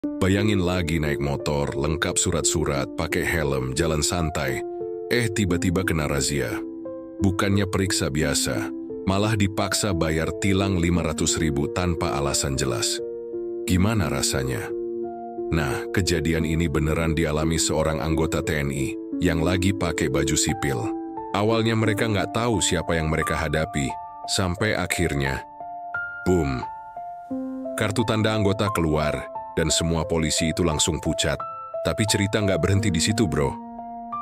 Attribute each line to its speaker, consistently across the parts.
Speaker 1: Bayangin lagi naik motor, lengkap surat-surat, pakai helm, jalan santai. Tiba-tiba kena razia. Bukannya periksa biasa, malah dipaksa bayar tilang 500.000 tanpa alasan jelas. Gimana rasanya? Nah, kejadian ini beneran dialami seorang anggota TNI yang lagi pakai baju sipil. Awalnya mereka nggak tahu siapa yang mereka hadapi, sampai akhirnya, boom. Kartu tanda anggota keluar, dan semua polisi itu langsung pucat. Tapi cerita nggak berhenti di situ, bro.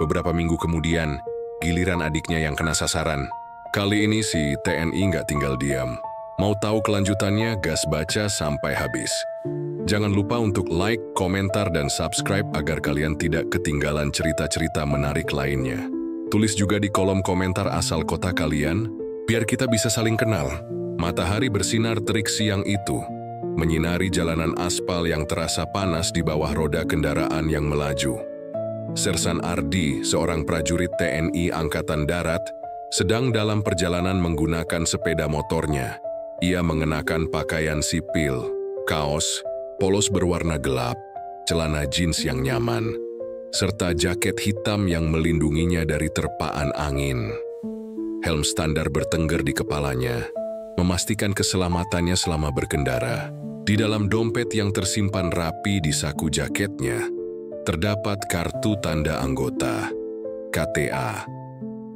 Speaker 1: Beberapa minggu kemudian, giliran adiknya yang kena sasaran. Kali ini si TNI nggak tinggal diam. Mau tahu kelanjutannya, gas baca sampai habis. Jangan lupa untuk like, komentar, dan subscribe agar kalian tidak ketinggalan cerita-cerita menarik lainnya. Tulis juga di kolom komentar asal kota kalian, biar kita bisa saling kenal. Matahari bersinar terik siang itu, menyinari jalanan aspal yang terasa panas di bawah roda kendaraan yang melaju. Sersan Ardi, seorang prajurit TNI Angkatan Darat, sedang dalam perjalanan menggunakan sepeda motornya. Ia mengenakan pakaian sipil, kaos, polos berwarna gelap, celana jeans yang nyaman, serta jaket hitam yang melindunginya dari terpaan angin. Helm standar bertengger di kepalanya, memastikan keselamatannya selama berkendara. Di dalam dompet yang tersimpan rapi di saku jaketnya, terdapat kartu tanda anggota, KTA,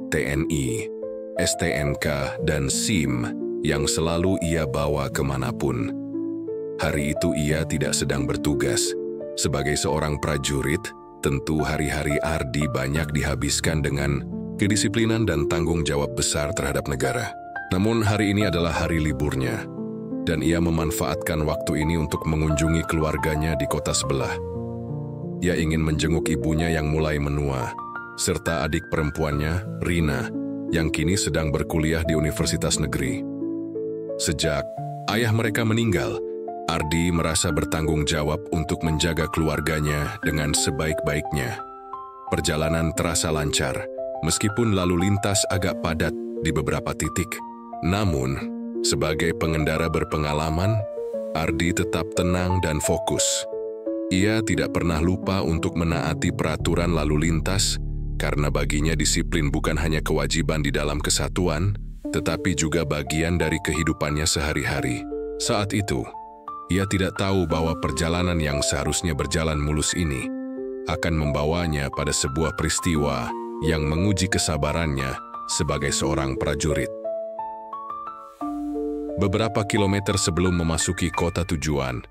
Speaker 1: TNI, STNK, dan SIM yang selalu ia bawa kemanapun. Hari itu ia tidak sedang bertugas. Sebagai seorang prajurit, tentu hari-hari Ardi banyak dihabiskan dengan kedisiplinan dan tanggung jawab besar terhadap negara. Namun hari ini adalah hari liburnya, dan ia memanfaatkan waktu ini untuk mengunjungi keluarganya di kota sebelah. Ia ingin menjenguk ibunya yang mulai menua, serta adik perempuannya, Rina, yang kini sedang berkuliah di universitas negeri. Sejak ayah mereka meninggal, Ardi merasa bertanggung jawab untuk menjaga keluarganya dengan sebaik-baiknya. Perjalanan terasa lancar, meskipun lalu lintas agak padat di beberapa titik. Namun, sebagai pengendara berpengalaman, Ardi tetap tenang dan fokus. Ia tidak pernah lupa untuk menaati peraturan lalu lintas, karena baginya disiplin bukan hanya kewajiban di dalam kesatuan, tetapi juga bagian dari kehidupannya sehari-hari. Saat itu, ia tidak tahu bahwa perjalanan yang seharusnya berjalan mulus ini akan membawanya pada sebuah peristiwa yang menguji kesabarannya sebagai seorang prajurit. Beberapa kilometer sebelum memasuki kota tujuan,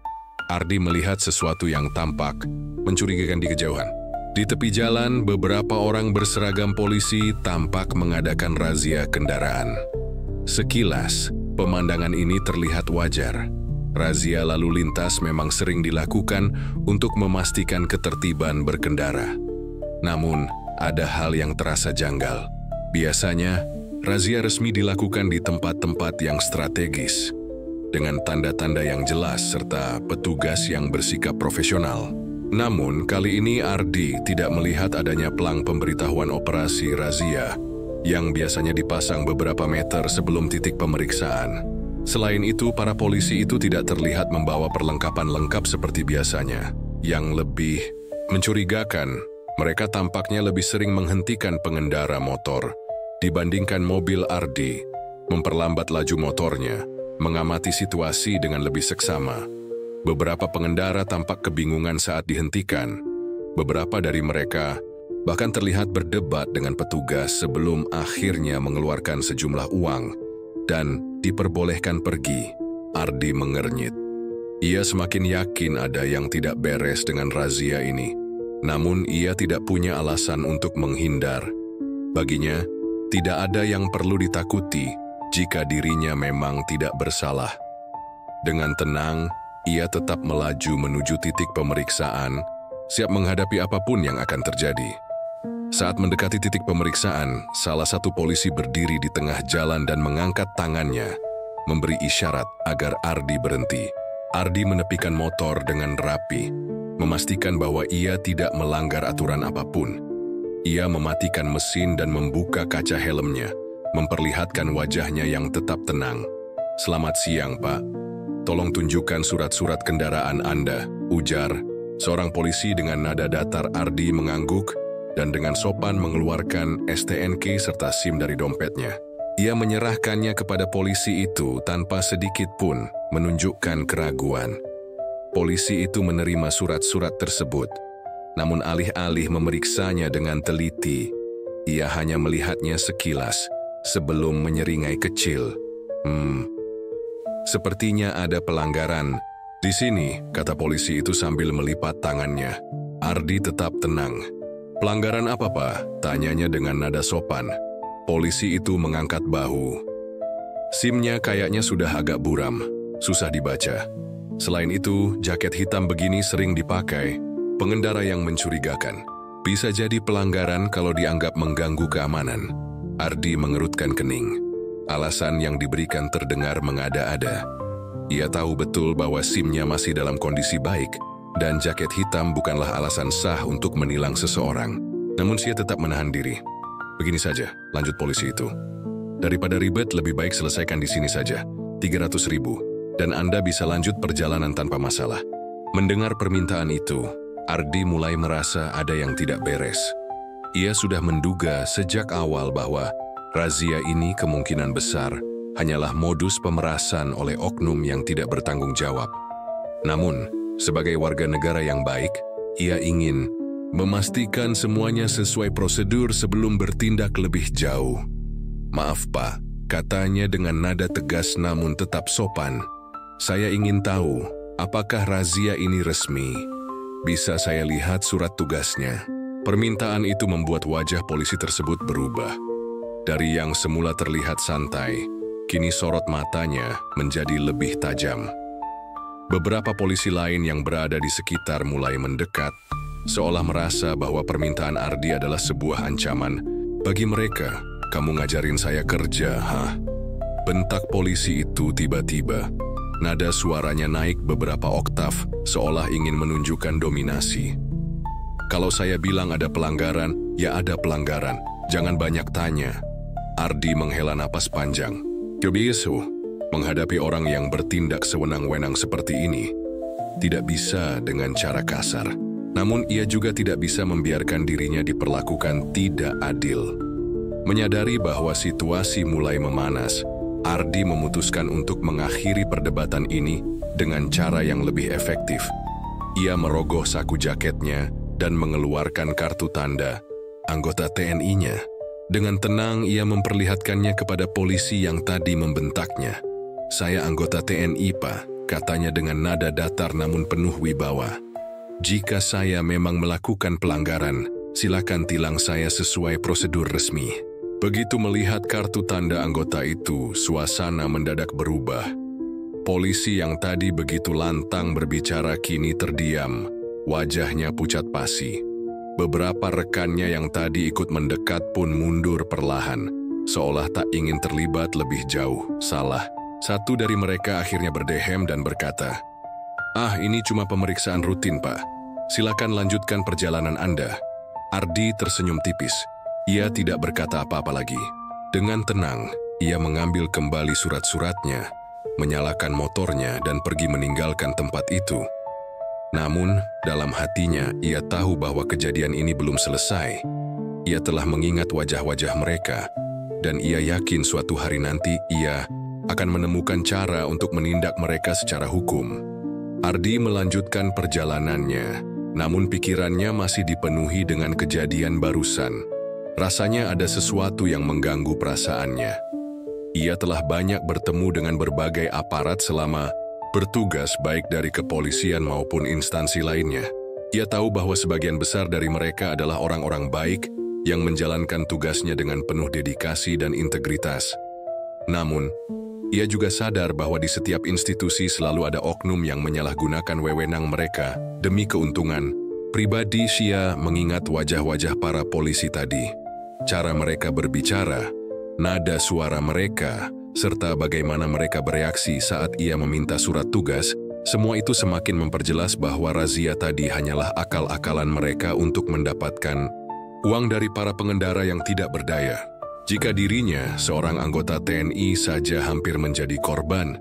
Speaker 1: Ardi melihat sesuatu yang tampak mencurigakan di kejauhan. Di tepi jalan, beberapa orang berseragam polisi tampak mengadakan razia kendaraan. Sekilas, pemandangan ini terlihat wajar. Razia lalu lintas memang sering dilakukan untuk memastikan ketertiban berkendara. Namun, ada hal yang terasa janggal. Biasanya, razia resmi dilakukan di tempat-tempat yang strategis, dengan tanda-tanda yang jelas serta petugas yang bersikap profesional. Namun, kali ini Ardi tidak melihat adanya pelang pemberitahuan operasi razia yang biasanya dipasang beberapa meter sebelum titik pemeriksaan. Selain itu, para polisi itu tidak terlihat membawa perlengkapan lengkap seperti biasanya. Yang lebih mencurigakan, mereka tampaknya lebih sering menghentikan pengendara motor dibandingkan mobil Ardi, memperlambat laju motornya, mengamati situasi dengan lebih seksama. Beberapa pengendara tampak kebingungan saat dihentikan. Beberapa dari mereka bahkan terlihat berdebat dengan petugas sebelum akhirnya mengeluarkan sejumlah uang dan diperbolehkan pergi. Ardi mengernyit. Ia semakin yakin ada yang tidak beres dengan razia ini. Namun ia tidak punya alasan untuk menghindar. Baginya, tidak ada yang perlu ditakuti jika dirinya memang tidak bersalah. Dengan tenang, ia tetap melaju menuju titik pemeriksaan, siap menghadapi apapun yang akan terjadi. Saat mendekati titik pemeriksaan, salah satu polisi berdiri di tengah jalan dan mengangkat tangannya, memberi isyarat agar Ardi berhenti. Ardi menepikan motor dengan rapi, memastikan bahwa ia tidak melanggar aturan apapun. Ia mematikan mesin dan membuka kaca helmnya, memperlihatkan wajahnya yang tetap tenang. "Selamat siang, Pak." Tolong tunjukkan surat-surat kendaraan Anda, ujar seorang polisi dengan nada datar. Ardi mengangguk dan dengan sopan mengeluarkan STNK serta SIM dari dompetnya. Ia menyerahkannya kepada polisi itu tanpa sedikit pun menunjukkan keraguan. Polisi itu menerima surat-surat tersebut, namun alih-alih memeriksanya dengan teliti, ia hanya melihatnya sekilas sebelum menyeringai kecil. Sepertinya ada pelanggaran di sini, kata polisi itu sambil melipat tangannya. Ardi tetap tenang. Pelanggaran apa, Pak? Tanyanya dengan nada sopan. Polisi itu mengangkat bahu. SIM-nya kayaknya sudah agak buram, susah dibaca. Selain itu, jaket hitam begini sering dipakai pengendara yang mencurigakan. Bisa jadi pelanggaran kalau dianggap mengganggu keamanan. Ardi mengerutkan kening. Alasan yang diberikan terdengar mengada-ada. Ia tahu betul bahwa SIM-nya masih dalam kondisi baik, dan jaket hitam bukanlah alasan sah untuk menilang seseorang. Namun ia tetap menahan diri. Begini saja, lanjut polisi itu. Daripada ribet, lebih baik selesaikan di sini saja. 300.000, dan Anda bisa lanjut perjalanan tanpa masalah. Mendengar permintaan itu, Ardi mulai merasa ada yang tidak beres. Ia sudah menduga sejak awal bahwa razia ini kemungkinan besar hanyalah modus pemerasan oleh oknum yang tidak bertanggung jawab. Namun, sebagai warga negara yang baik, ia ingin memastikan semuanya sesuai prosedur sebelum bertindak lebih jauh. Maaf, Pak, katanya dengan nada tegas namun tetap sopan. Saya ingin tahu, apakah razia ini resmi? Bisa saya lihat surat tugasnya? Permintaan itu membuat wajah polisi tersebut berubah. Dari yang semula terlihat santai, kini sorot matanya menjadi lebih tajam. Beberapa polisi lain yang berada di sekitar mulai mendekat, seolah merasa bahwa permintaan Ardi adalah sebuah ancaman. Bagi mereka, kamu ngajarin saya kerja, hah? Bentak polisi itu tiba-tiba. Nada suaranya naik beberapa oktav, seolah ingin menunjukkan dominasi. Kalau saya bilang ada pelanggaran, ya ada pelanggaran. Jangan banyak tanya. Ardi menghela napas panjang. Kebisu, menghadapi orang yang bertindak sewenang-wenang seperti ini, tidak bisa dengan cara kasar. Namun ia juga tidak bisa membiarkan dirinya diperlakukan tidak adil. Menyadari bahwa situasi mulai memanas, Ardi memutuskan untuk mengakhiri perdebatan ini dengan cara yang lebih efektif. Ia merogoh saku jaketnya dan mengeluarkan kartu tanda anggota TNI-nya. Dengan tenang ia memperlihatkannya kepada polisi yang tadi membentaknya. Saya anggota TNI, Pak, katanya dengan nada datar namun penuh wibawa. Jika saya memang melakukan pelanggaran, silakan tilang saya sesuai prosedur resmi. Begitu melihat kartu tanda anggota itu, suasana mendadak berubah. Polisi yang tadi begitu lantang berbicara kini terdiam, wajahnya pucat pasi. Beberapa rekannya yang tadi ikut mendekat pun mundur perlahan, seolah tak ingin terlibat lebih jauh. Salah. Satu dari mereka akhirnya berdehem dan berkata, ini cuma pemeriksaan rutin, Pak. Silakan lanjutkan perjalanan Anda. Ardi tersenyum tipis. Ia tidak berkata apa-apa lagi. Dengan tenang, ia mengambil kembali surat-suratnya, menyalakan motornya dan pergi meninggalkan tempat itu. Namun, dalam hatinya, ia tahu bahwa kejadian ini belum selesai. Ia telah mengingat wajah-wajah mereka, dan ia yakin suatu hari nanti ia akan menemukan cara untuk menindak mereka secara hukum. Ardi melanjutkan perjalanannya, namun pikirannya masih dipenuhi dengan kejadian barusan. Rasanya ada sesuatu yang mengganggu perasaannya. Ia telah banyak bertemu dengan berbagai aparat selama bertugas baik dari kepolisian maupun instansi lainnya. Ia tahu bahwa sebagian besar dari mereka adalah orang-orang baik yang menjalankan tugasnya dengan penuh dedikasi dan integritas. Namun, ia juga sadar bahwa di setiap institusi selalu ada oknum yang menyalahgunakan wewenang mereka demi keuntungan pribadi. Ia mengingat wajah-wajah para polisi tadi, cara mereka berbicara, nada suara mereka, serta bagaimana mereka bereaksi saat ia meminta surat tugas. Semua itu semakin memperjelas bahwa razia tadi hanyalah akal-akalan mereka untuk mendapatkan uang dari para pengendara yang tidak berdaya. Jika dirinya, seorang anggota TNI saja hampir menjadi korban,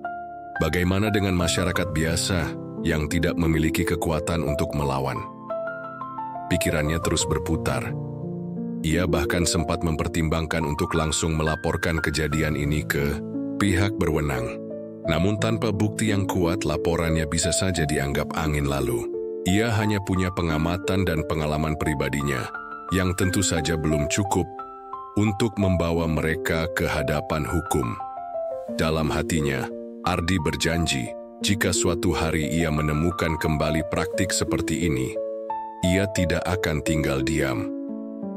Speaker 1: Bagaimana dengan masyarakat biasa yang tidak memiliki kekuatan untuk melawan? Pikirannya terus berputar. Ia bahkan sempat mempertimbangkan untuk langsung melaporkan kejadian ini ke pihak berwenang. Namun tanpa bukti yang kuat, laporannya bisa saja dianggap angin lalu. Ia hanya punya pengamatan dan pengalaman pribadinya yang tentu saja belum cukup untuk membawa mereka ke hadapan hukum. Dalam hatinya, Ardi berjanji jika suatu hari ia menemukan kembali praktik seperti ini, ia tidak akan tinggal diam.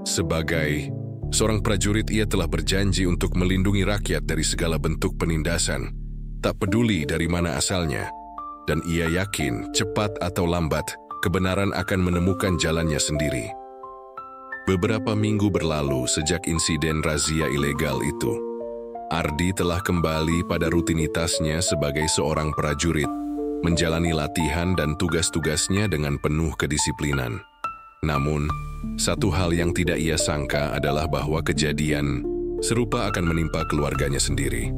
Speaker 1: Sebagai seorang prajurit, ia telah berjanji untuk melindungi rakyat dari segala bentuk penindasan, tak peduli dari mana asalnya. Dan ia yakin cepat atau lambat, kebenaran akan menemukan jalannya sendiri. Beberapa minggu berlalu sejak insiden razia ilegal itu. Ardi telah kembali pada rutinitasnya sebagai seorang prajurit, menjalani latihan dan tugas-tugasnya dengan penuh kedisiplinan. Namun, satu hal yang tidak ia sangka adalah bahwa kejadian serupa akan menimpa keluarganya sendiri.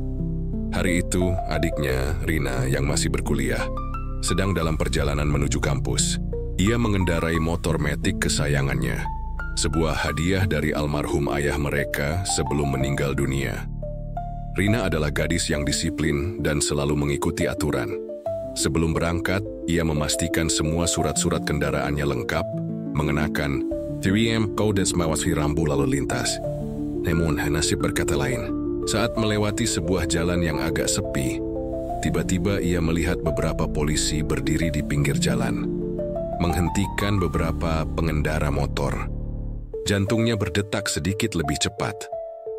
Speaker 1: Hari itu, adiknya, Rina, yang masih berkuliah, sedang dalam perjalanan menuju kampus. Ia mengendarai motor metik kesayangannya, sebuah hadiah dari almarhum ayah mereka sebelum meninggal dunia. Rina adalah gadis yang disiplin dan selalu mengikuti aturan. Sebelum berangkat, ia memastikan semua surat-surat kendaraannya lengkap, mengenakan 3M Kodes Mawaswi Rambu lalu lintas. Namun, nasib berkata lain. Saat melewati sebuah jalan yang agak sepi, tiba-tiba ia melihat beberapa polisi berdiri di pinggir jalan, menghentikan beberapa pengendara motor. Jantungnya berdetak sedikit lebih cepat.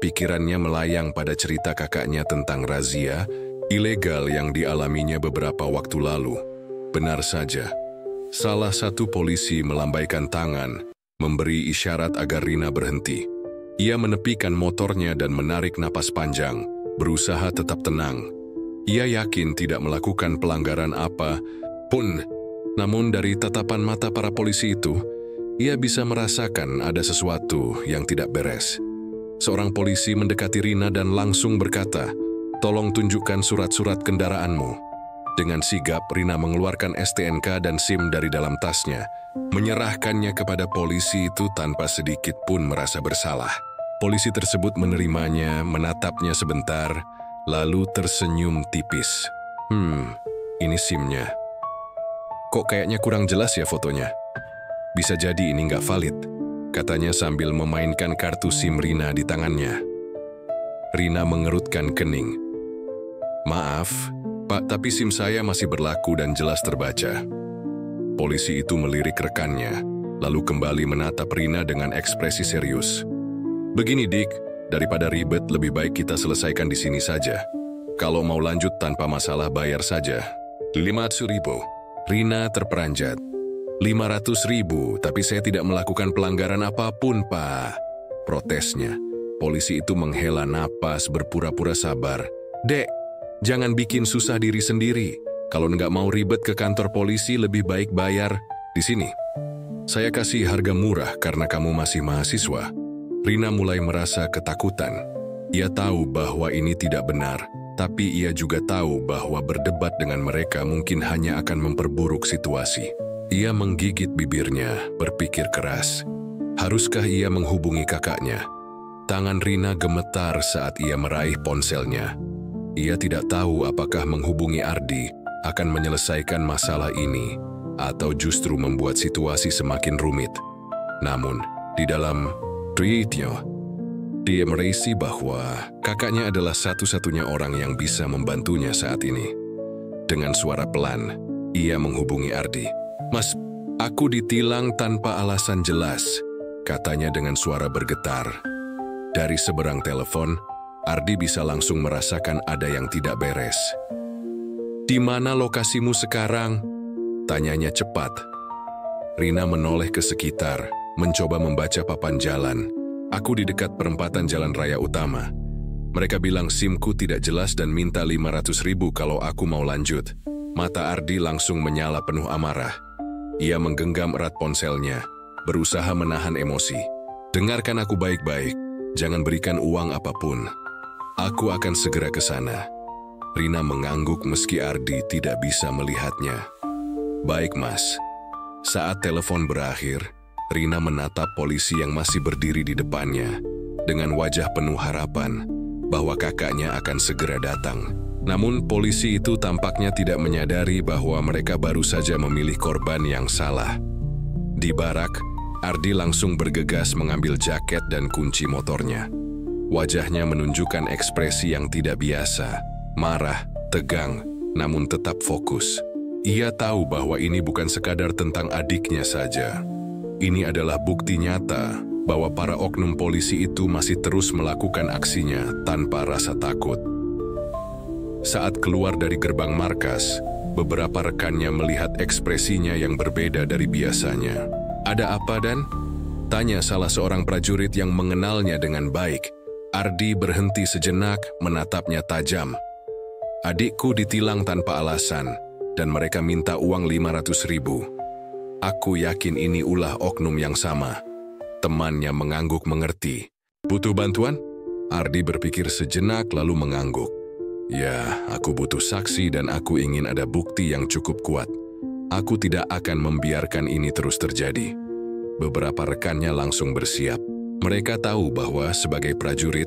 Speaker 1: Pikirannya melayang pada cerita kakaknya tentang razia ilegal yang dialaminya beberapa waktu lalu. Benar saja, salah satu polisi melambaikan tangan, memberi isyarat agar Rina berhenti. Ia menepikan motornya dan menarik napas panjang, berusaha tetap tenang. Ia yakin tidak melakukan pelanggaran apa pun. Namun dari tatapan mata para polisi itu, ia bisa merasakan ada sesuatu yang tidak beres. Seorang polisi mendekati Rina dan langsung berkata, "Tolong tunjukkan surat-surat kendaraanmu." Dengan sigap, Rina mengeluarkan STNK dan SIM dari dalam tasnya, menyerahkannya kepada polisi itu tanpa sedikit pun merasa bersalah. Polisi tersebut menerimanya, menatapnya sebentar, lalu tersenyum tipis. Ini SIM-nya. Kok kayaknya kurang jelas ya fotonya? Bisa jadi ini nggak valid, katanya sambil memainkan kartu SIM Rina di tangannya. Rina mengerutkan kening. "Maaf, Pak, tapi SIM saya masih berlaku dan jelas terbaca." Polisi itu melirik rekannya, lalu kembali menatap Rina dengan ekspresi serius. "Begini, Dik, daripada ribet lebih baik kita selesaikan di sini saja. Kalau mau lanjut tanpa masalah bayar saja. 500.000. Rina terperanjat. 500.000, tapi saya tidak melakukan pelanggaran apapun, Pak, protesnya. Polisi itu menghela napas berpura-pura sabar. "Dek, jangan bikin susah diri sendiri. Kalau nggak mau ribet ke kantor polisi, lebih baik bayar di sini. Saya kasih harga murah karena kamu masih mahasiswa." Rina mulai merasa ketakutan. Ia tahu bahwa ini tidak benar, tapi ia juga tahu bahwa berdebat dengan mereka mungkin hanya akan memperburuk situasi. Ia menggigit bibirnya, berpikir keras. Haruskah ia menghubungi kakaknya? Tangan Rina gemetar saat ia meraih ponselnya. Ia tidak tahu apakah menghubungi Ardi akan menyelesaikan masalah ini atau justru membuat situasi semakin rumit. Namun, di dalam tweetnya, dia merisi bahwa kakaknya adalah satu-satunya orang yang bisa membantunya saat ini. Dengan suara pelan, ia menghubungi Ardi. "Mas, aku ditilang tanpa alasan jelas," katanya dengan suara bergetar. Dari seberang telepon, Ardi bisa langsung merasakan ada yang tidak beres. "Di mana lokasimu sekarang?" tanyanya cepat. Rina menoleh ke sekitar, mencoba membaca papan jalan. "Aku di dekat perempatan jalan raya utama. Mereka bilang SIM-ku tidak jelas dan minta 500.000 kalau aku mau lanjut." Mata Ardi langsung menyala penuh amarah. Ia menggenggam erat ponselnya, berusaha menahan emosi. "Dengarkan aku baik-baik, jangan berikan uang apapun. Aku akan segera ke sana." Rina mengangguk meski Ardi tidak bisa melihatnya. "Baik, Mas." Saat telepon berakhir, Rina menatap polisi yang masih berdiri di depannya dengan wajah penuh harapan bahwa kakaknya akan segera datang. Namun polisi itu tampaknya tidak menyadari bahwa mereka baru saja memilih korban yang salah. Di barak, Ardi langsung bergegas mengambil jaket dan kunci motornya. Wajahnya menunjukkan ekspresi yang tidak biasa, marah, tegang, namun tetap fokus. Ia tahu bahwa ini bukan sekadar tentang adiknya saja. Ini adalah bukti nyata bahwa para oknum polisi itu masih terus melakukan aksinya tanpa rasa takut. Saat keluar dari gerbang markas, beberapa rekannya melihat ekspresinya yang berbeda dari biasanya. "Ada apa, Dan?" tanya salah seorang prajurit yang mengenalnya dengan baik. Ardi berhenti sejenak menatapnya tajam. "Adikku ditilang tanpa alasan, dan mereka minta uang 500.000. Aku yakin ini ulah oknum yang sama." Temannya mengangguk mengerti. "Butuh bantuan?" Ardi berpikir sejenak lalu mengangguk. "Ya, aku butuh saksi dan aku ingin ada bukti yang cukup kuat. Aku tidak akan membiarkan ini terus terjadi." Beberapa rekannya langsung bersiap. Mereka tahu bahwa sebagai prajurit,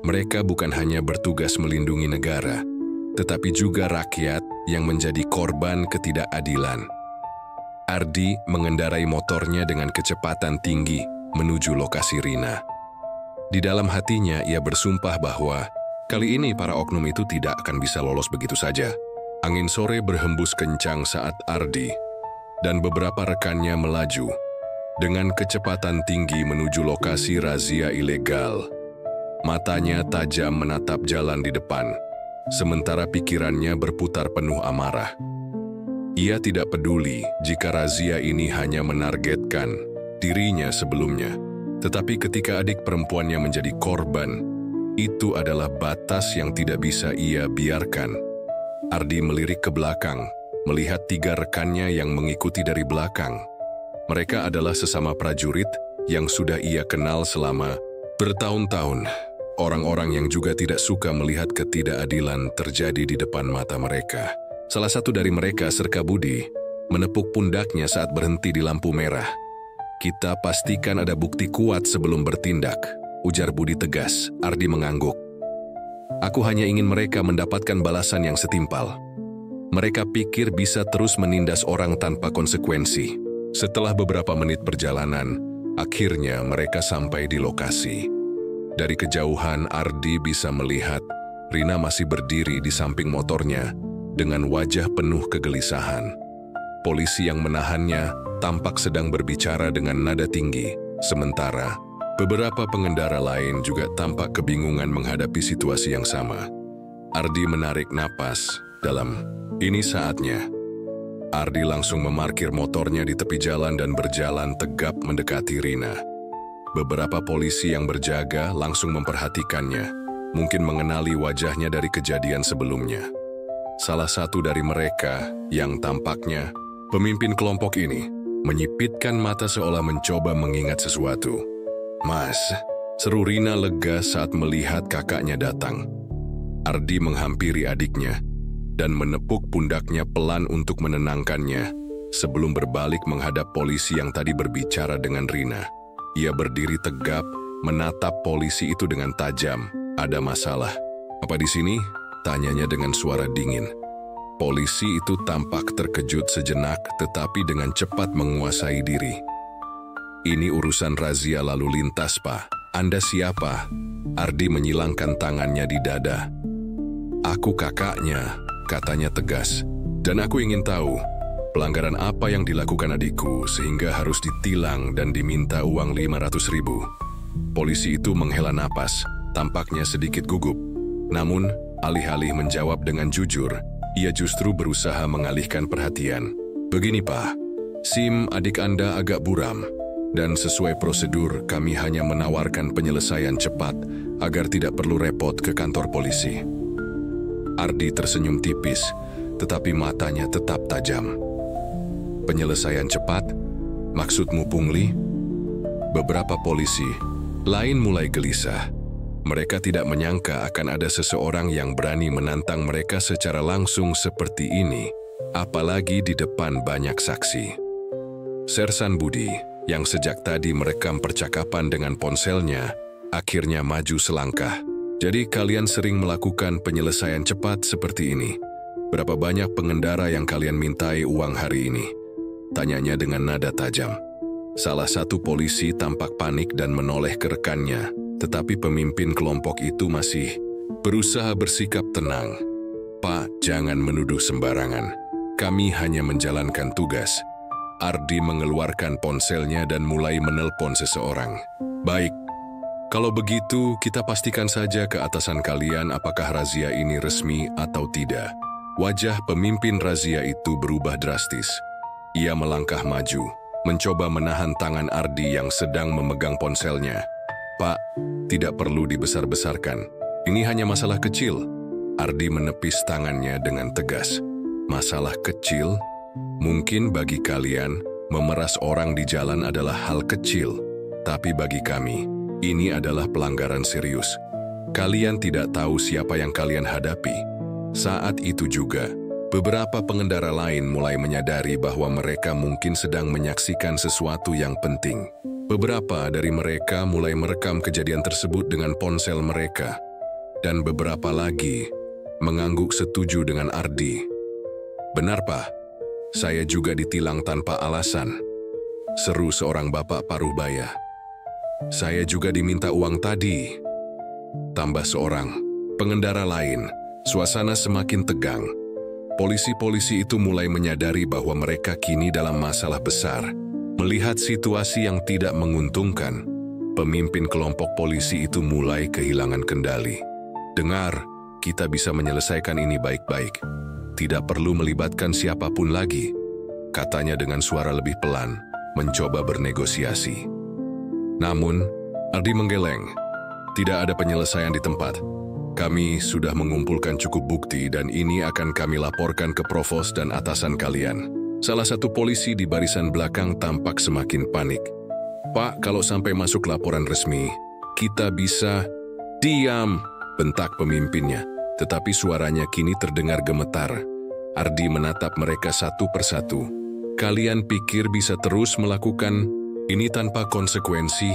Speaker 1: mereka bukan hanya bertugas melindungi negara, tetapi juga rakyat yang menjadi korban ketidakadilan. Ardi mengendarai motornya dengan kecepatan tinggi menuju lokasi Rina. Di dalam hatinya ia bersumpah bahwa kali ini para oknum itu tidak akan bisa lolos begitu saja. Angin sore berhembus kencang saat Ardi dan beberapa rekannya melaju dengan kecepatan tinggi menuju lokasi razia ilegal. Matanya tajam menatap jalan di depan, sementara pikirannya berputar penuh amarah. Ia tidak peduli jika razia ini hanya menargetkan dirinya sebelumnya, tetapi ketika adik perempuannya menjadi korban, itu adalah batas yang tidak bisa ia biarkan. Ardi melirik ke belakang, melihat 3 rekannya yang mengikuti dari belakang. Mereka adalah sesama prajurit yang sudah ia kenal selama bertahun-tahun. Orang-orang yang juga tidak suka melihat ketidakadilan terjadi di depan mata mereka. Salah satu dari mereka, Serka Budi, menepuk pundaknya saat berhenti di lampu merah. "Kita pastikan ada bukti kuat sebelum bertindak," ujar Budi tegas. Ardi mengangguk. "Aku hanya ingin mereka mendapatkan balasan yang setimpal. Mereka pikir bisa terus menindas orang tanpa konsekuensi." Setelah beberapa menit perjalanan, akhirnya mereka sampai di lokasi. Dari kejauhan, Ardi bisa melihat Rina masih berdiri di samping motornya dengan wajah penuh kegelisahan. Polisi yang menahannya tampak sedang berbicara dengan nada tinggi, sementara beberapa pengendara lain juga tampak kebingungan menghadapi situasi yang sama. Ardi menarik napas dalam. Ini saatnya. Ardi langsung memarkir motornya di tepi jalan dan berjalan tegap mendekati Rina. Beberapa polisi yang berjaga langsung memperhatikannya, mungkin mengenali wajahnya dari kejadian sebelumnya. Salah satu dari mereka, yang tampaknya pemimpin kelompok ini, menyipitkan mata seolah mencoba mengingat sesuatu. "Mas," seru Rina lega saat melihat kakaknya datang. Ardi menghampiri adiknya dan menepuk pundaknya pelan untuk menenangkannya sebelum berbalik menghadap polisi yang tadi berbicara dengan Rina. Ia berdiri tegap, menatap polisi itu dengan tajam. "Ada masalah apa di sini?" tanyanya dengan suara dingin. Polisi itu tampak terkejut sejenak tetapi dengan cepat menguasai diri. "Ini urusan razia lalu lintas, Pak. Anda siapa?" Ardi menyilangkan tangannya di dada. "Aku kakaknya," katanya tegas. "Dan aku ingin tahu pelanggaran apa yang dilakukan adikku sehingga harus ditilang dan diminta uang 500.000. Polisi itu menghela napas, tampaknya sedikit gugup. Namun, alih-alih menjawab dengan jujur, ia justru berusaha mengalihkan perhatian. "Begini, Pak, SIM adik Anda agak buram, dan sesuai prosedur kami hanya menawarkan penyelesaian cepat agar tidak perlu repot ke kantor polisi." Ardi tersenyum tipis, tetapi matanya tetap tajam. "Penyelesaian cepat? Maksudmu pungli?" Beberapa polisi lain mulai gelisah. Mereka tidak menyangka akan ada seseorang yang berani menantang mereka secara langsung seperti ini, apalagi di depan banyak saksi. Sersan Budi, yang sejak tadi merekam percakapan dengan ponselnya, akhirnya maju selangkah. Jadi kalian sering melakukan penyelesaian cepat seperti ini. Berapa banyak pengendara yang kalian mintai uang hari ini? Tanyanya dengan nada tajam. Salah satu polisi tampak panik dan menoleh ke rekannya, tetapi pemimpin kelompok itu masih berusaha bersikap tenang. Pak, jangan menuduh sembarangan. Kami hanya menjalankan tugas. Ardi mengeluarkan ponselnya dan mulai menelpon seseorang. Baik, kalau begitu kita pastikan saja ke atasan kalian apakah razia ini resmi atau tidak. Wajah pemimpin razia itu berubah drastis. Ia melangkah maju, mencoba menahan tangan Ardi yang sedang memegang ponselnya. Pak, tidak perlu dibesar-besarkan. Ini hanya masalah kecil. Ardi menepis tangannya dengan tegas. Masalah kecil? Mungkin bagi kalian, memeras orang di jalan adalah hal kecil. Tapi bagi kami, ini adalah pelanggaran serius. Kalian tidak tahu siapa yang kalian hadapi. Saat itu juga, beberapa pengendara lain mulai menyadari bahwa mereka mungkin sedang menyaksikan sesuatu yang penting. Beberapa dari mereka mulai merekam kejadian tersebut dengan ponsel mereka. Dan beberapa lagi mengangguk setuju dengan Ardi. Benar, Pak. Saya juga ditilang tanpa alasan. Seru seorang bapak paruh baya. Saya juga diminta uang tadi. Tambah seorang pengendara lain. Suasana semakin tegang. Polisi-polisi itu mulai menyadari bahwa mereka kini dalam masalah besar. Melihat situasi yang tidak menguntungkan, pemimpin kelompok polisi itu mulai kehilangan kendali. Dengar, kita bisa menyelesaikan ini baik-baik. Tidak perlu melibatkan siapapun lagi, katanya dengan suara lebih pelan, mencoba bernegosiasi. Namun, Ardi menggeleng. Tidak ada penyelesaian di tempat. Kami sudah mengumpulkan cukup bukti dan ini akan kami laporkan ke provos dan atasan kalian. Salah satu polisi di barisan belakang tampak semakin panik. Pak, kalau sampai masuk laporan resmi, kita bisa... Diam, bentak pemimpinnya. Tetapi suaranya kini terdengar gemetar. Ardi menatap mereka satu persatu. Kalian pikir bisa terus melakukan ini tanpa konsekuensi?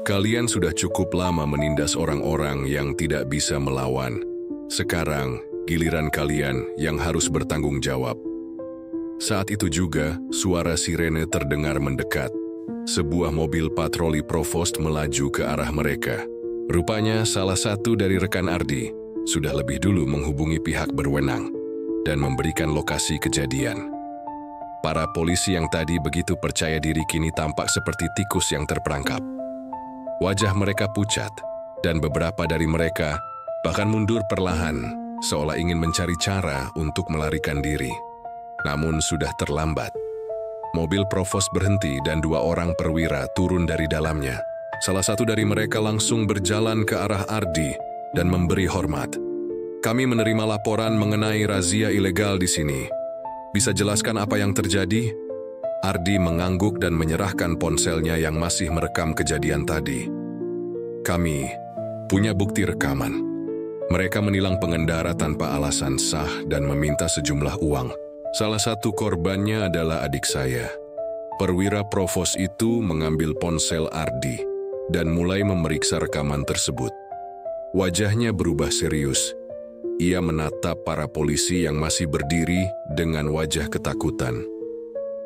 Speaker 1: Kalian sudah cukup lama menindas orang-orang yang tidak bisa melawan. Sekarang, giliran kalian yang harus bertanggung jawab. Saat itu juga, suara sirene terdengar mendekat. Sebuah mobil patroli Provost melaju ke arah mereka. Rupanya salah satu dari rekan Ardi sudah lebih dulu menghubungi pihak berwenang dan memberikan lokasi kejadian. Para polisi yang tadi begitu percaya diri kini tampak seperti tikus yang terperangkap. Wajah mereka pucat, dan beberapa dari mereka bahkan mundur perlahan, seolah ingin mencari cara untuk melarikan diri. Namun sudah terlambat. Mobil Provos berhenti dan dua orang perwira turun dari dalamnya. Salah satu dari mereka langsung berjalan ke arah Ardi dan memberi hormat. Kami menerima laporan mengenai razia ilegal di sini. Bisa jelaskan apa yang terjadi? Ardi mengangguk dan menyerahkan ponselnya yang masih merekam kejadian tadi. Kami punya bukti rekaman. Mereka menilang pengendara tanpa alasan sah dan meminta sejumlah uang. Salah satu korbannya adalah adik saya. Perwira Provos itu mengambil ponsel Ardi dan mulai memeriksa rekaman tersebut. Wajahnya berubah serius. Ia menatap para polisi yang masih berdiri dengan wajah ketakutan.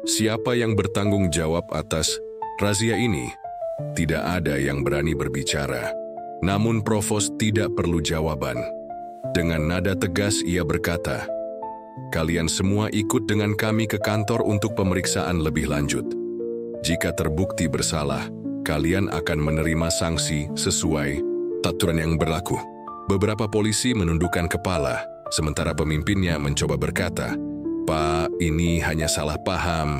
Speaker 1: Siapa yang bertanggung jawab atas razia ini? Tidak ada yang berani berbicara. Namun Provos tidak perlu jawaban. Dengan nada tegas ia berkata, "Kalian semua ikut dengan kami ke kantor untuk pemeriksaan lebih lanjut. Jika terbukti bersalah, kalian akan menerima sanksi sesuai aturan yang berlaku." Beberapa polisi menundukkan kepala, sementara pemimpinnya mencoba berkata, "Pak, ini hanya salah paham."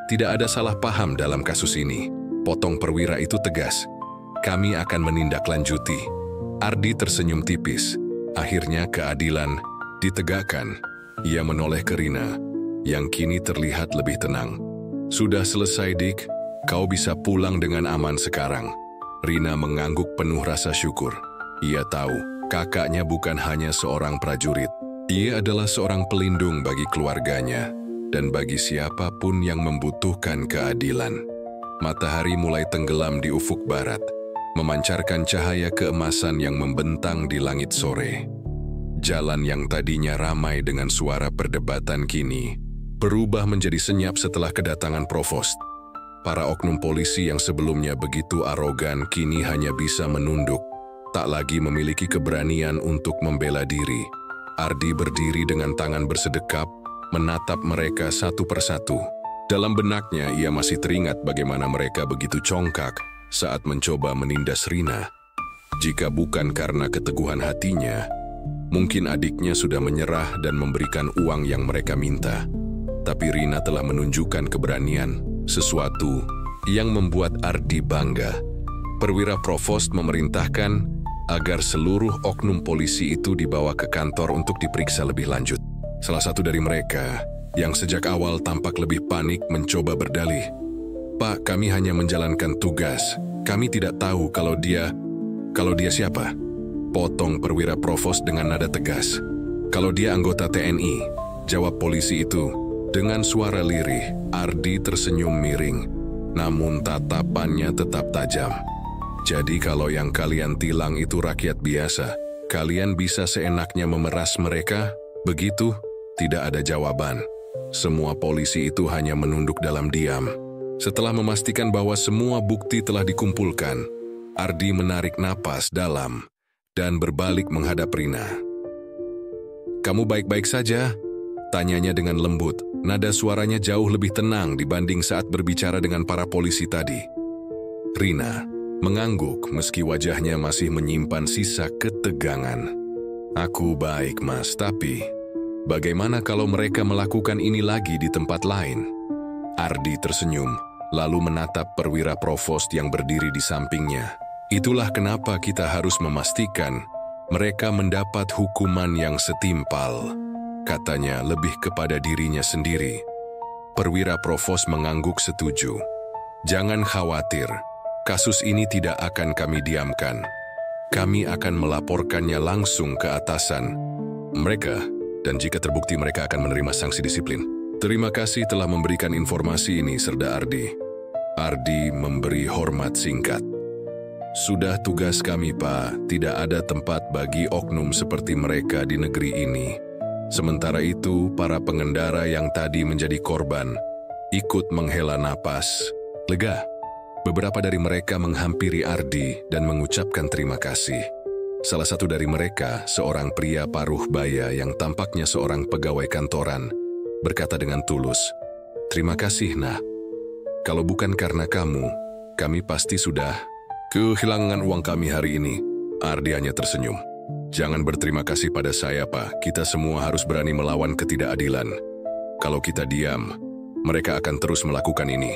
Speaker 1: "Tidak ada salah paham dalam kasus ini," potong perwira itu tegas. "Kami akan menindaklanjuti." Ardi tersenyum tipis. Akhirnya keadilan ditegakkan. Ia menoleh ke Rina, yang kini terlihat lebih tenang. "Sudah selesai, Dik. Kau bisa pulang dengan aman sekarang." Rina mengangguk penuh rasa syukur. Ia tahu, kakaknya bukan hanya seorang prajurit. Ia adalah seorang pelindung bagi keluarganya dan bagi siapapun yang membutuhkan keadilan. Matahari mulai tenggelam di ufuk barat, memancarkan cahaya keemasan yang membentang di langit sore. Jalan yang tadinya ramai dengan suara perdebatan kini berubah menjadi senyap setelah kedatangan Provost. Para oknum polisi yang sebelumnya begitu arogan kini hanya bisa menunduk, tak lagi memiliki keberanian untuk membela diri. Ardi berdiri dengan tangan bersedekap, menatap mereka satu persatu. Dalam benaknya ia masih teringat bagaimana mereka begitu congkak saat mencoba menindas Rina. Jika bukan karena keteguhan hatinya, mungkin adiknya sudah menyerah dan memberikan uang yang mereka minta. Tapi Rina telah menunjukkan keberanian, sesuatu yang membuat Ardi bangga. Perwira Provost memerintahkan agar seluruh oknum polisi itu dibawa ke kantor untuk diperiksa lebih lanjut. Salah satu dari mereka, yang sejak awal tampak lebih panik, mencoba berdalih. "Pak, kami hanya menjalankan tugas. Kami tidak tahu kalau dia siapa?" Potong Perwira Provost dengan nada tegas. "Kalau dia anggota TNI," jawab polisi itu. Dengan suara lirih, Ardi tersenyum miring, namun tatapannya tetap tajam. "Jadi kalau yang kalian tilang itu rakyat biasa, kalian bisa seenaknya memeras mereka? Begitu?" Tidak ada jawaban. Semua polisi itu hanya menunduk dalam diam. Setelah memastikan bahwa semua bukti telah dikumpulkan, Ardi menarik napas dalam dan berbalik menghadap Rina. "Kamu baik-baik saja?" tanyanya dengan lembut. Nada suaranya jauh lebih tenang dibanding saat berbicara dengan para polisi tadi. Rina mengangguk meski wajahnya masih menyimpan sisa ketegangan. "Aku baik, Mas, tapi bagaimana kalau mereka melakukan ini lagi di tempat lain?" Ardi tersenyum, lalu menatap Perwira Provost yang berdiri di sampingnya. "Itulah kenapa kita harus memastikan mereka mendapat hukuman yang setimpal," katanya lebih kepada dirinya sendiri. Perwira Provost mengangguk setuju. "Jangan khawatir, kasus ini tidak akan kami diamkan. Kami akan melaporkannya langsung ke atasan mereka, dan jika terbukti mereka akan menerima sanksi disiplin. Terima kasih telah memberikan informasi ini, Serda Ardi." Ardi memberi hormat singkat. "Sudah tugas kami, Pak. Tidak ada tempat bagi oknum seperti mereka di negeri ini." Sementara itu, para pengendara yang tadi menjadi korban ikut menghela napas lega. Beberapa dari mereka menghampiri Ardi dan mengucapkan terima kasih. Salah satu dari mereka, seorang pria paruh baya yang tampaknya seorang pegawai kantoran, berkata dengan tulus, "Terima kasih, Nah. Kalau bukan karena kamu, kami pasti sudah kehilangan uang kami hari ini." Ardi hanya tersenyum. "Jangan berterima kasih pada saya, Pak. Kita semua harus berani melawan ketidakadilan. Kalau kita diam, mereka akan terus melakukan ini."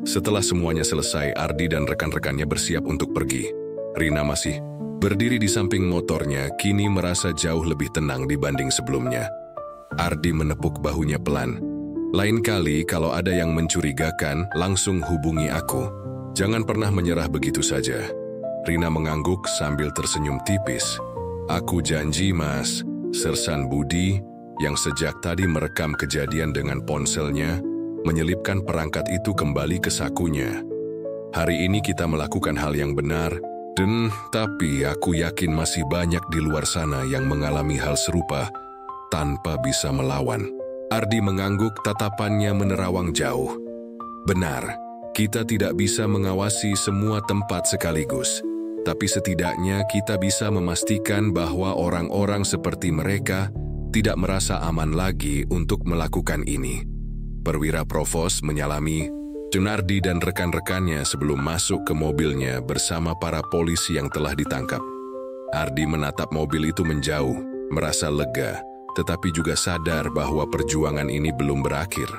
Speaker 1: Setelah semuanya selesai, Ardi dan rekan-rekannya bersiap untuk pergi. Rina masih berdiri di samping motornya, kini merasa jauh lebih tenang dibanding sebelumnya. Ardi menepuk bahunya pelan. "Lain kali kalau ada yang mencurigakan, langsung hubungi aku. Jangan pernah menyerah begitu saja." Rina mengangguk sambil tersenyum tipis. "Aku janji, Mas." Sersan Budi, yang sejak tadi merekam kejadian dengan ponselnya, menyelipkan perangkat itu kembali ke sakunya. "Hari ini kita melakukan hal yang benar, tapi aku yakin masih banyak di luar sana yang mengalami hal serupa tanpa bisa melawan." Ardi mengangguk, tatapannya menerawang jauh. "Benar, kita tidak bisa mengawasi semua tempat sekaligus. Tapi setidaknya kita bisa memastikan bahwa orang-orang seperti mereka tidak merasa aman lagi untuk melakukan ini." Perwira Provost menyalami Junardi dan rekan-rekannya sebelum masuk ke mobilnya bersama para polisi yang telah ditangkap. Ardi menatap mobil itu menjauh, merasa lega, tetapi juga sadar bahwa perjuangan ini belum berakhir.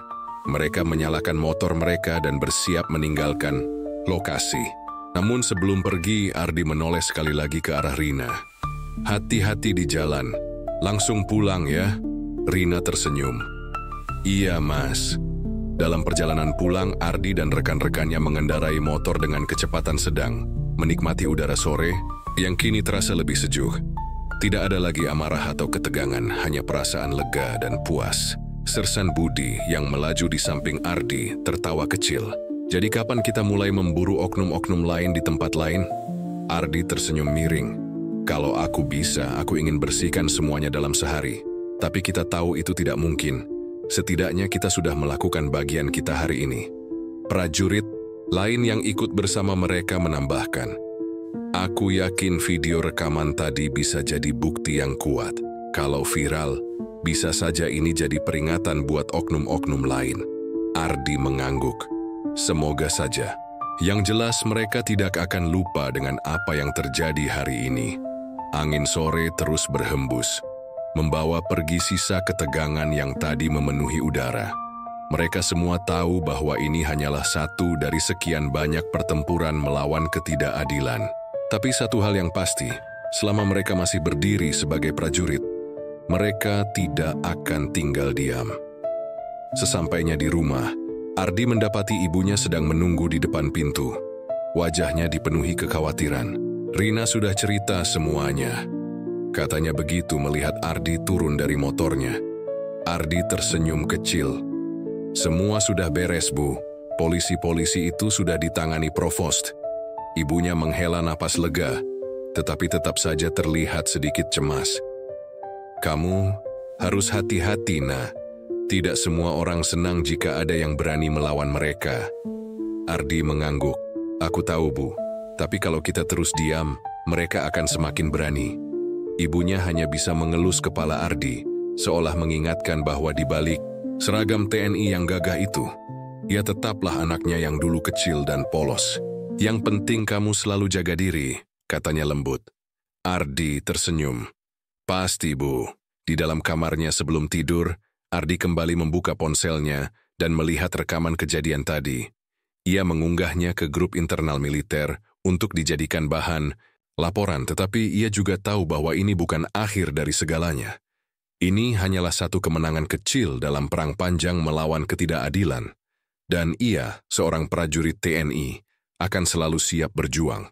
Speaker 1: Mereka menyalakan motor mereka dan bersiap meninggalkan lokasi. Namun sebelum pergi, Ardi menoleh sekali lagi ke arah Rina. "Hati-hati di jalan. Langsung pulang ya." Rina tersenyum. "Iya, Mas." Dalam perjalanan pulang, Ardi dan rekan-rekannya mengendarai motor dengan kecepatan sedang, menikmati udara sore yang kini terasa lebih sejuk. Tidak ada lagi amarah atau ketegangan, hanya perasaan lega dan puas. Sersan Budi yang melaju di samping Ardi tertawa kecil. Jadi kapan kita mulai memburu oknum-oknum lain di tempat lain? Ardi tersenyum miring. Kalau aku bisa, aku ingin bersihkan semuanya dalam sehari. Tapi kita tahu itu tidak mungkin. Setidaknya kita sudah melakukan bagian kita hari ini. Prajurit lain yang ikut bersama mereka menambahkan, aku yakin video rekaman tadi bisa jadi bukti yang kuat. Kalau viral, bisa saja ini jadi peringatan buat oknum-oknum lain. Ardi mengangguk. Semoga saja. Yang jelas mereka tidak akan lupa dengan apa yang terjadi hari ini. Angin sore terus berhembus, membawa pergi sisa ketegangan yang tadi memenuhi udara. Mereka semua tahu bahwa ini hanyalah satu dari sekian banyak pertempuran melawan ketidakadilan. Tapi satu hal yang pasti, selama mereka masih berdiri sebagai prajurit, mereka tidak akan tinggal diam. Sesampainya di rumah, Ardi mendapati ibunya sedang menunggu di depan pintu. Wajahnya dipenuhi kekhawatiran. Rina sudah cerita semuanya. Katanya begitu melihat Ardi turun dari motornya. Ardi tersenyum kecil. Semua sudah beres, Bu. Polisi-polisi itu sudah ditangani Provost. Ibunya menghela napas lega, tetapi tetap saja terlihat sedikit cemas. Kamu harus hati-hati, Nak. Tidak semua orang senang jika ada yang berani melawan mereka. Ardi mengangguk. Aku tahu, Bu. Tapi kalau kita terus diam, mereka akan semakin berani. Ibunya hanya bisa mengelus kepala Ardi, seolah mengingatkan bahwa di balik seragam TNI yang gagah itu, ia tetaplah anaknya yang dulu kecil dan polos. Yang penting kamu selalu jaga diri, katanya lembut. Ardi tersenyum. Pasti, Bu. Di dalam kamarnya sebelum tidur, Ardi kembali membuka ponselnya dan melihat rekaman kejadian tadi. Ia mengunggahnya ke grup internal militer untuk dijadikan bahan laporan, tetapi ia juga tahu bahwa ini bukan akhir dari segalanya. Ini hanyalah satu kemenangan kecil dalam perang panjang melawan ketidakadilan. Dan ia, seorang prajurit TNI, akan selalu siap berjuang.